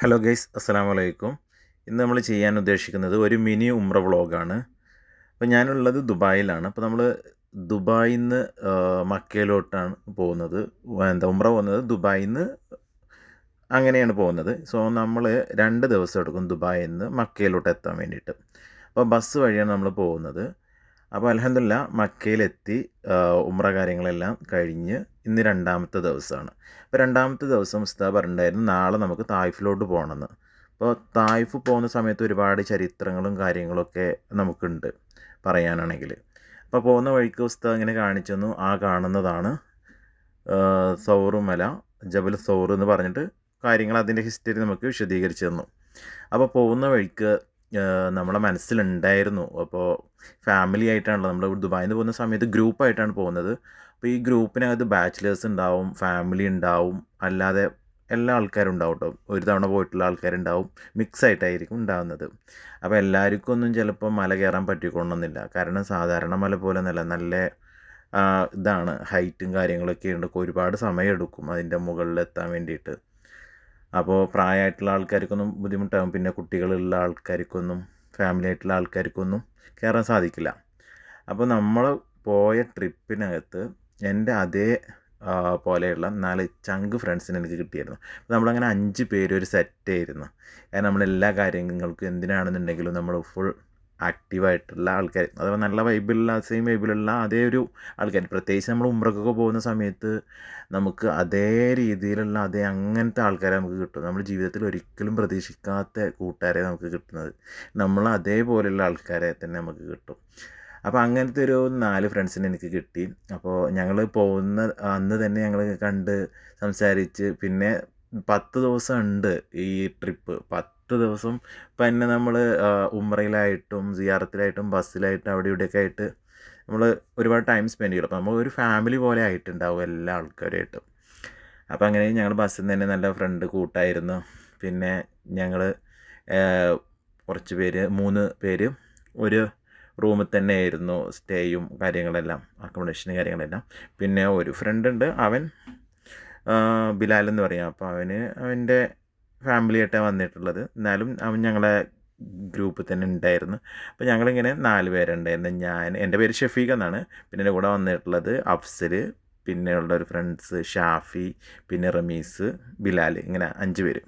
Hello guys, അസ്സലാമു അലൈക്കും. ഇന്ന് നമ്മൾ ചെയ്യാൻ ഉദ്ദേശിക്കുന്നത് ഒരു മിനി ഉംറ വ്ളോഗാണ്. അപ്പോൾ ഞാനുള്ളത് ദുബായിലാണ്. അപ്പോൾ നമ്മൾ ദുബായിൽ നിന്ന് മക്കയിലോട്ടാണ് പോകുന്നത്. ഉംറ പോകുന്നത് ദുബായിൽ നിന്ന് അങ്ങനെയാണ് പോകുന്നത്. സോ നമ്മൾ 2 ദിവസം എടുക്കും ദുബായിൽ നിന്ന് മക്കയിലോട്ട് എത്താൻ വേണ്ടിയിട്ട്. അപ്പോൾ ബസ് വഴിയാണ് നമ്മൾ പോകുന്നത്. അപ്പോൾ അൽഹംദുലില്ലാ മക്കയിലെത്തി. ഉംറ കാര്യങ്ങളെല്ലാം കഴിഞ്ഞ് ഇന്ന് 2ാമത്തെ ദിവസമാണ്. അപ്പോൾ 2ാമത്തെ ദിവസം ഉസ്താദ് പറഞ്ഞിട്ടുണ്ടായിരുന്നു നാളെ നമുക്ക് തായിഫിലോട്ട് പോകണമെന്ന്. അപ്പോൾ തായിഫ് പോകുന്ന സമയത്ത് ഒരുപാട് ചരിത്രങ്ങളും കാര്യങ്ങളൊക്കെ നമുക്കുണ്ട് പറയാനാണെങ്കിൽ. അപ്പോൾ പോകുന്ന വഴിക്ക് ഉസ്താദ് ഇങ്ങനെ കാണിച്ചു തന്നു. ആ കാണുന്നതാണ് സൗർ മല, ജബൽ സൗർ എന്ന് പറഞ്ഞിട്ട് കാര്യങ്ങൾ അതിൻ്റെ ഹിസ്റ്ററി നമുക്ക് വിശദീകരിച്ചു തന്നു. അപ്പോൾ പോകുന്ന വഴിക്ക് നമ്മളെ മനസ്സിലുണ്ടായിരുന്നു. അപ്പോൾ ഫാമിലി ആയിട്ടാണല്ലോ നമ്മൾ ദുബായിൽ നിന്ന് പോകുന്ന സമയത്ത് ഗ്രൂപ്പായിട്ടാണ് പോകുന്നത്. അപ്പോൾ ഈ ഗ്രൂപ്പിനകത്ത് ബാച്ചിലേഴ്സ് ഉണ്ടാവും, ഫാമിലി ഉണ്ടാവും, അല്ലാതെ എല്ലാ ആൾക്കാരും ഉണ്ടാവും കേട്ടോ. ഒരു തവണ പോയിട്ടുള്ള ആൾക്കാരുണ്ടാവും, മിക്സ് ആയിട്ടായിരിക്കും ഉണ്ടാകുന്നത്. അപ്പോൾ എല്ലാവർക്കും ഒന്നും ചിലപ്പോൾ മല കയറാൻ പറ്റിക്കൊള്ളണമെന്നില്ല. കാരണം സാധാരണ മല പോലെ നല്ല ഇതാണ്, ഹൈറ്റും കാര്യങ്ങളൊക്കെ ഉണ്ട്. ഒരുപാട് സമയം എടുക്കും അതിൻ്റെ മുകളിലെത്താൻ വേണ്ടിയിട്ട്. അപ്പോൾ പ്രായമായിട്ടുള്ള ആൾക്കാർക്കൊന്നും ബുദ്ധിമുട്ടാകും. പിന്നെ കുട്ടികളുള്ള ആൾക്കാർക്കൊന്നും, ഫാമിലി ആയിട്ടുള്ള ആൾക്കാർക്കൊന്നും കയറാൻ സാധിക്കില്ല. അപ്പോൾ നമ്മൾ പോയ ട്രിപ്പിനകത്ത് എൻ്റെ അതേ പോലെയുള്ള 4 ചങ്ക് ഫ്രണ്ട്സിനെ എനിക്ക് കിട്ടിയിരുന്നു. അപ്പോൾ നമ്മളങ്ങനെ 5 പേര് ഒരു സെറ്റായിരുന്നു. കാരണം നമ്മളെല്ലാ കാര്യങ്ങൾക്കും എന്തിനാണെന്നുണ്ടെങ്കിലും നമ്മൾ ഫുൾ ആക്റ്റീവായിട്ടുള്ള ആൾക്കാർ, അഥവാ നല്ല വൈബിലുള്ള സെയിം വൈബിലുള്ള അതേ ഒരു ആൾക്കാർ. പ്രത്യേകിച്ച് നമ്മൾ ഉംറക്കൊക്കെ പോകുന്ന സമയത്ത് നമുക്ക് അതേ രീതിയിലുള്ള അങ്ങനത്തെ ആൾക്കാരെ നമുക്ക് കിട്ടും. നമ്മൾ ജീവിതത്തിൽ ഒരിക്കലും പ്രതീക്ഷിക്കാത്ത കൂട്ടുകാരെ നമുക്ക് കിട്ടുന്നത്. നമ്മൾ അതേപോലെയുള്ള ആൾക്കാരെ തന്നെ നമുക്ക് കിട്ടും. അപ്പോൾ അങ്ങനത്തെ ഒരു 4 ഫ്രണ്ട്സിനെ എനിക്ക് കിട്ടി. അപ്പോൾ ഞങ്ങൾ പോകുന്ന അന്ന് തന്നെ ഞങ്ങൾ കണ്ട് സംസാരിച്ച്, പിന്നെ 10 ദിവസം ഉണ്ട് ഈ ട്രിപ്പ്. 10 ദിവസം പിന്നെ നമ്മൾ ഉംറയിലായിട്ടും സിയാറത്തിലായിട്ടും ബസ്സിലായിട്ടും അവിടെ ഇവിടെയൊക്കെ ആയിട്ട് നമ്മൾ ഒരുപാട് ടൈം സ്പെൻഡ് ചെയ്യും. അപ്പോൾ നമ്മൾ ഒരു ഫാമിലി പോലെ ആയിട്ടുണ്ടാവും എല്ലാ ആൾക്കാരുമായിട്ടും. അപ്പോൾ അങ്ങനെ ഞങ്ങൾ ബസ്സിൽ നിന്ന് തന്നെ നല്ല ഫ്രണ്ട് കൂട്ടായിരുന്നു. പിന്നെ ഞങ്ങൾ കുറച്ച് പേര് 3 പേര് ഒരു റൂമിൽ തന്നെ ആയിരുന്നു സ്റ്റേയും കാര്യങ്ങളെല്ലാം, അക്കോമഡേഷനും കാര്യങ്ങളെല്ലാം. പിന്നെ ഒരു ഫ്രണ്ട് ഉണ്ട്, അവൻ ബിലാൽ എന്ന് പറയാം. അപ്പോൾ അവൻ്റെ ഫാമിലിയായിട്ടാണ് വന്നിട്ടുള്ളത്. എന്നാലും അവൻ ഞങ്ങളെ ഗ്രൂപ്പിൽ തന്നെ ഉണ്ടായിരുന്നു. അപ്പോൾ ഞങ്ങളിങ്ങനെ 4 പേരുണ്ടായിരുന്നു. എൻ്റെ പേര് ഷഫീഖ് എന്നാണ്. പിന്നെ എൻ്റെ കൂടെ വന്നിട്ടുള്ളത് അഫ്സൽ, പിന്നെ ഉള്ളൊരു ഫ്രണ്ട്സ് ഷാഫി, പിന്നെ റമീസ്, ബിലാൽ, ഇങ്ങനെ 5 പേര്.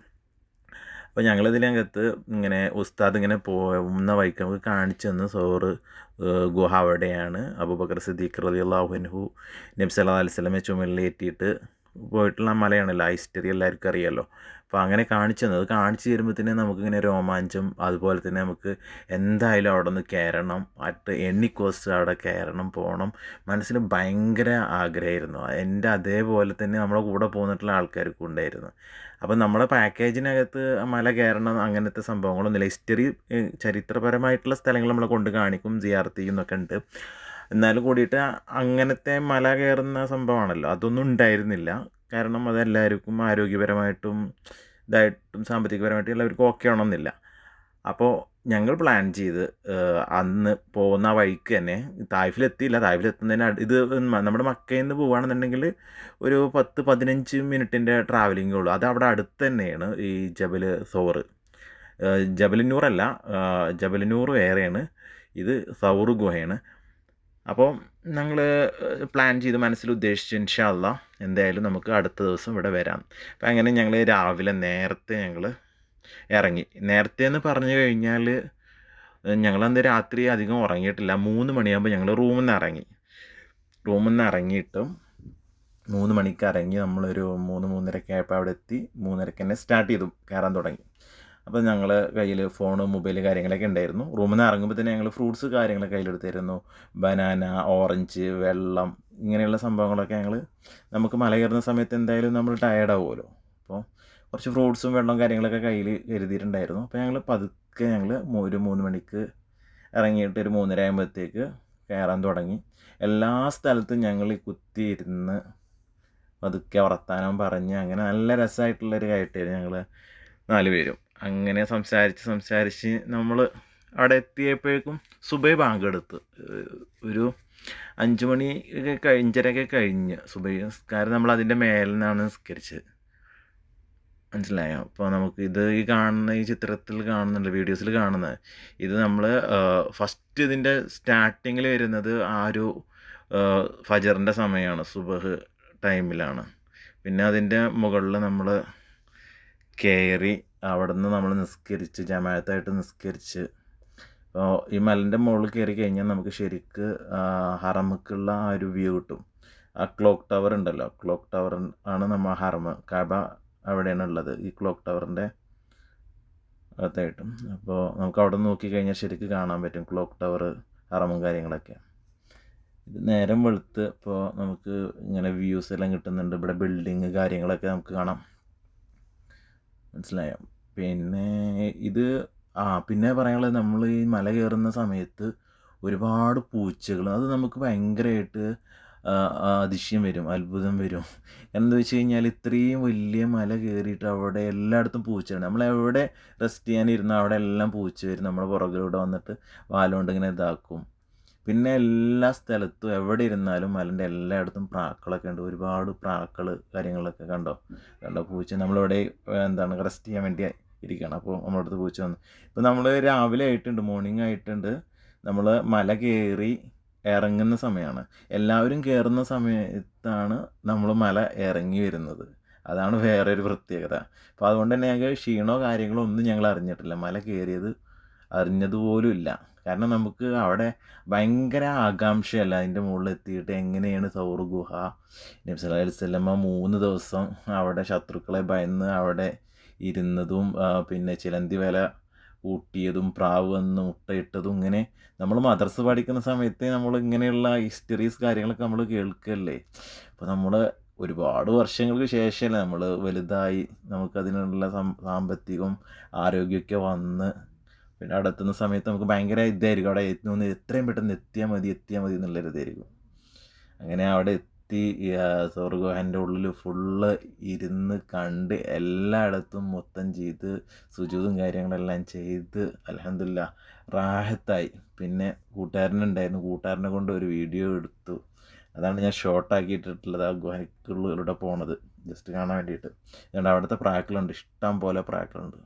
അപ്പോൾ ഞങ്ങളിതിനകത്ത് ഇങ്ങനെ ഉസ്താദ് ഇങ്ങനെ പോകുന്ന വഴിക്ക് നമുക്ക് കാണിച്ചു തന്നു സൗർ ഗുഹ അവിടെയാണ്. അബൂബക്കർ സിദ്ദീഖ് റളിയല്ലാഹു അൻഹു നബി സല്ലല്ലാഹു അലൈഹി വസല്ലമയെ ചുമലിലേറ്റിയിട്ട് പോയിട്ടുള്ള മലയാണല്ലോ, ആ ഹിസ്റ്ററി എല്ലാവർക്കും അറിയാമല്ലോ. അപ്പോൾ അങ്ങനെ കാണിച്ചു തന്നത്, കാണിച്ചു തരുമ്പോഴത്തേനും നമുക്കിങ്ങനെ രോമാഞ്ചം. അതുപോലെ തന്നെ നമുക്ക് എന്തായാലും അവിടെ നിന്ന് കയറണം, എണ്ണിക്കോസ്റ്റ് അവിടെ കയറണം, പോകണം. മനസ്സിൽ ഭയങ്കര ആഗ്രഹമായിരുന്നു. എൻ്റെ അതേപോലെ തന്നെ നമ്മളെ കൂടെ പോന്നിട്ടുള്ള ആൾക്കാർക്കും ഉണ്ടായിരുന്നു. അപ്പോൾ നമ്മുടെ പാക്കേജിനകത്ത് മല കയറണം അങ്ങനത്തെ സംഭവങ്ങളൊന്നുമില്ല. ഹിസ്റ്ററി, ചരിത്രപരമായിട്ടുള്ള സ്ഥലങ്ങൾ നമ്മളെ കൊണ്ട് കാണിക്കും, സിയാറത്ത് ചെയ്യുന്നൊക്കെ ഉണ്ട്. എന്നാലും കൂടിയിട്ട് അങ്ങനത്തെ മല കയറുന്ന സംഭവമാണല്ലോ, അതൊന്നും ഉണ്ടായിരുന്നില്ല. കാരണം അതെല്ലാവർക്കും ആരോഗ്യപരമായിട്ടും ഇതായിട്ടും സാമ്പത്തികപരമായിട്ടും എല്ലാവർക്കും ഓക്കെ ആവണമെന്നില്ല. അപ്പോൾ ഞങ്ങൾ പ്ലാൻ ചെയ്ത് അന്ന് പോകുന്ന വഴിക്ക് തന്നെ തായിഫിലെത്തിയില്ല. തായിഫിലെത്തുന്നതിന് ഇത് നമ്മുടെ മക്കയിൽ നിന്ന് പോവുകയാണെന്നുണ്ടെങ്കിൽ ഒരു 10-15 മിനിറ്റിൻ്റെ ട്രാവലിംഗേ ഉള്ളൂ. അത് അവിടെ അടുത്ത് തന്നെയാണ് ഈ ജബൽ സൗർ. ജബൽ നൂറല്ല, ജബൽ നൂർ വേറെയാണ്, ഇത് സൗർ ഗുഹയാണ്. അപ്പോൾ ഞങ്ങൾ പ്ലാൻ ചെയ്ത് മനസ്സിൽ ഉദ്ദേശിച്ച് ഇൻഷാ അല്ലാഹ് എന്തായാലും നമുക്ക് അടുത്ത ദിവസം ഇവിടെ വരാം. അപ്പം അങ്ങനെ ഞങ്ങൾ രാവിലെ നേരത്തെ ഞങ്ങൾ ഇറങ്ങി. നേരത്തെ എന്ന് പറഞ്ഞു കഴിഞ്ഞാൽ ഞങ്ങളന്ന് രാത്രി അധികം ഉറങ്ങിയിട്ടില്ല. 3 മണിയാകുമ്പോൾ ഞങ്ങൾ റൂമിൽ നിന്ന് ഇറങ്ങിയിട്ടും 3 മണിക്ക് ഇറങ്ങി നമ്മളൊരു 3-3:30 ആയപ്പോൾ അവിടെ എത്തി. 3:30 തന്നെ സ്റ്റാർട്ട് ചെയ്തു, കയറാൻ തുടങ്ങി. അപ്പോൾ ഞങ്ങൾ കയ്യിൽ ഫോണ്, മൊബൈൽ കാര്യങ്ങളൊക്കെ ഉണ്ടായിരുന്നു. റൂമിൽ നിന്ന് ഇറങ്ങുമ്പോൾ തന്നെ ഞങ്ങൾ ഫ്രൂട്ട്സ് കാര്യങ്ങളൊക്കെ കയ്യിലെടുത്തായിരുന്നു. ബനാന, ഓറഞ്ച്, വെള്ളം, ഇങ്ങനെയുള്ള സംഭവങ്ങളൊക്കെ നമുക്ക് മല കയറുന്ന സമയത്ത് എന്തായാലും നമ്മൾ ടയേർഡാവുമല്ലോ. അപ്പോൾ കുറച്ച് ഫ്രൂട്ട്സും വെള്ളവും കാര്യങ്ങളൊക്കെ കയ്യിൽ കരുതിയിട്ടുണ്ടായിരുന്നു. അപ്പോൾ ഞങ്ങൾ പതുക്കെ ഒരു 3 മണിക്ക് ഇറങ്ങിയിട്ട് ഒരു 3:30 ആകുമ്പോഴത്തേക്ക് കയറാൻ തുടങ്ങി. എല്ലാ സ്ഥലത്തും ഞങ്ങൾ കുത്തിയിരുന്ന് പതുക്കെ വർത്താനം പറഞ്ഞ് അങ്ങനെ നല്ല രസമായിട്ടുള്ളൊരു കയറ്റായിരുന്നു ഞങ്ങൾ 4 പേരും. അങ്ങനെ സംസാരിച്ച് നമ്മൾ അവിടെ എത്തിയപ്പോഴേക്കും സുബൈ ബാങ്ക് എടുത്ത്. ഒരു 5 മണി ഒക്കെ 5:30 കഴിഞ്ഞ് സുബൈ നിസ്കാരം നമ്മൾ അതിൻ്റെ മേലിൽ നിന്നാണ് നിസ്കരിച്ചത്. മനസ്സിലായോ? അപ്പോൾ നമുക്ക് ഈ കാണുന്ന ഈ ചിത്രത്തിൽ കാണുന്നുണ്ട്, വീഡിയോസിൽ കാണുന്നത് ഇത് നമ്മൾ ഫസ്റ്റ് ഇതിൻ്റെ സ്റ്റാർട്ടിങ്ങിൽ വരുന്നത് ആ ഒരു ഫജറിൻ്റെ സമയമാണ്, സുബഹ് ടൈമിലാണ്. പിന്നെ അതിൻ്റെ മുകളിൽ നമ്മൾ കയറി അവിടുന്ന് നമ്മൾ നിസ്കരിച്ച് ജമാഅത്തായിട്ട് നിസ്കരിച്ച് ഈ മലൻ്റെ മുകളിൽ കയറി കഴിഞ്ഞാൽ നമുക്ക് ശരിക്ക് ഹറമക്കുള്ള ആ ഒരു വ്യൂ കിട്ടും. ആ ക്ലോക്ക് ടവർ ഉണ്ടല്ലോ, ക്ലോക്ക് ടവർ ആണ് നമ്മൾ ഹറമ് കഅബ അവിടെയാണ് ഉള്ളത്, ഈ ക്ലോക്ക് ടവറിൻ്റെ അകത്തായിട്ടും. അപ്പോൾ നമുക്ക് അവിടെ നിന്ന് നോക്കിക്കഴിഞ്ഞാൽ ശരിക്കും കാണാൻ പറ്റും ക്ലോക്ക് ടവർ, ഹറമും കാര്യങ്ങളൊക്കെ. ഇത് നേരം വെളുത്ത് ഇപ്പോൾ നമുക്ക് ഇങ്ങനെ വ്യൂസ് എല്ലാം കിട്ടുന്നുണ്ട്. ഇവിടെ ബിൽഡിങ് കാര്യങ്ങളൊക്കെ നമുക്ക് കാണാം. മനസ്സിലായോ? പിന്നെ ഇത് പിന്നെ പറയാനുള്ളത്, നമ്മൾ ഈ മല കയറുന്ന സമയത്ത് ഒരുപാട് പൂച്ചകൾ, അത് നമുക്ക് ഭയങ്കരമായിട്ട് അതിശയം വരും, അത്ഭുതം വരും. എന്താ വെച്ച് കഴിഞ്ഞാൽ ഇത്രയും വലിയ മല കയറിയിട്ട് അവിടെ എല്ലായിടത്തും പൂച്ചയാണ്. നമ്മളെവിടെ റെസ്റ്റ് ചെയ്യാനിരുന്നാൽ അവിടെ എല്ലാം പൂച്ച വരും, നമ്മുടെ പുറകിലൂടെ വന്നിട്ട് വാലുകൊണ്ട് ഇങ്ങനെ ഇതാക്കും. പിന്നെ എല്ലാ സ്ഥലത്തും എവിടെ ഇരുന്നാലും മലൻ്റെ എല്ലായിടത്തും പ്രാക്കളൊക്കെ ഉണ്ട്, ഒരുപാട് പ്രാക്കൾ കാര്യങ്ങളൊക്കെ കണ്ടോ പൂച്ച. നമ്മളിവിടെ എന്താണ് റെസ്റ്റ് ചെയ്യാൻ വേണ്ടി ഇരിക്കുകയാണ്, അപ്പോൾ നമ്മുടെ അടുത്ത് പൂച്ച വന്നു. ഇപ്പോൾ നമ്മൾ രാവിലെ ആയിട്ടുണ്ട്, മോർണിംഗ് ആയിട്ടുണ്ട്, നമ്മൾ മല കയറി ഇറങ്ങുന്ന സമയമാണ്. എല്ലാവരും കയറുന്ന സമയത്താണ് നമ്മൾ മല ഇറങ്ങി വരുന്നത്, അതാണ് വേറൊരു പ്രത്യേകത. അപ്പോൾ അതുകൊണ്ട് തന്നെ ഞങ്ങൾക്ക് ക്ഷീണമോ കാര്യങ്ങളോ ഒന്നും ഞങ്ങൾ അറിഞ്ഞിട്ടില്ല, മല കയറിയത് അറിഞ്ഞതുപോലും ഇല്ല. കാരണം നമുക്ക് അവിടെ ഭയങ്കര ആകാംക്ഷയല്ല അതിൻ്റെ മുകളിൽ എത്തിയിട്ട് എങ്ങനെയാണ് സൗർ ഗുഹ. നബി സല്ലല്ലാഹു അലൈഹി വസല്ലമ 3 ദിവസം അവിടെ ശത്രുക്കളെ ഭയന്ന് അവിടെ ഇരുന്നതും പിന്നെ ചിലന്തി വല കൂട്ടിയതും പ്രാവ് വന്ന് മുട്ടയിട്ടതും, ഇങ്ങനെ നമ്മൾ മദ്രസ പഠിക്കുന്ന സമയത്ത് നമ്മൾ ഇങ്ങനെയുള്ള ഹിസ്റ്ററീസ് കാര്യങ്ങളൊക്കെ നമ്മൾ കേൾക്കല്ലേ. അപ്പോൾ നമ്മൾ ഒരുപാട് വർഷങ്ങൾക്ക് ശേഷമല്ലേ നമ്മൾ വലുതായി നമുക്കതിനുള്ള സാമ്പത്തികവും ആരോഗ്യമൊക്കെ വന്ന് പിന്നെ അവിടെ എത്തുന്ന സമയത്ത് നമുക്ക് ഭയങ്കര ഇതായിരിക്കും, അവിടെ എത്തുന്ന എത്രയും പെട്ടെന്ന് എത്തിയാൽ മതി എന്നുള്ളൊരു ഇതായിരിക്കും. അങ്ങനെ അവിടെ എത്തി സൗർ ഗുഹേൻ്റെ ഉള്ളിൽ ഫുള്ള് ഇരുന്ന് കണ്ട് എല്ലായിടത്തും മൊത്തം ചെയ്ത് സുജൂദും കാര്യങ്ങളെല്ലാം ചെയ്ത് അൽഹംദുലില്ലാഹ് റാഹത്തായി. പിന്നെ കൂട്ടുകാരനുണ്ടായിരുന്നു, കൂട്ടുകാരനെ കൊണ്ട് ഒരു വീഡിയോ എടുത്തു, അതാണ് ഞാൻ ഷോർട്ടാക്കിയിട്ടിട്ടുള്ളത്. ആ ഗുഹയ്ക്കുള്ളിലൂടെ പോണത് ജസ്റ്റ് കാണാൻ വേണ്ടിയിട്ട്. അതുകൊണ്ട് അവിടുത്തെ പ്രാക്കളുണ്ട്, ഇഷ്ടം പോലെ പ്രാക്കളുണ്ട്.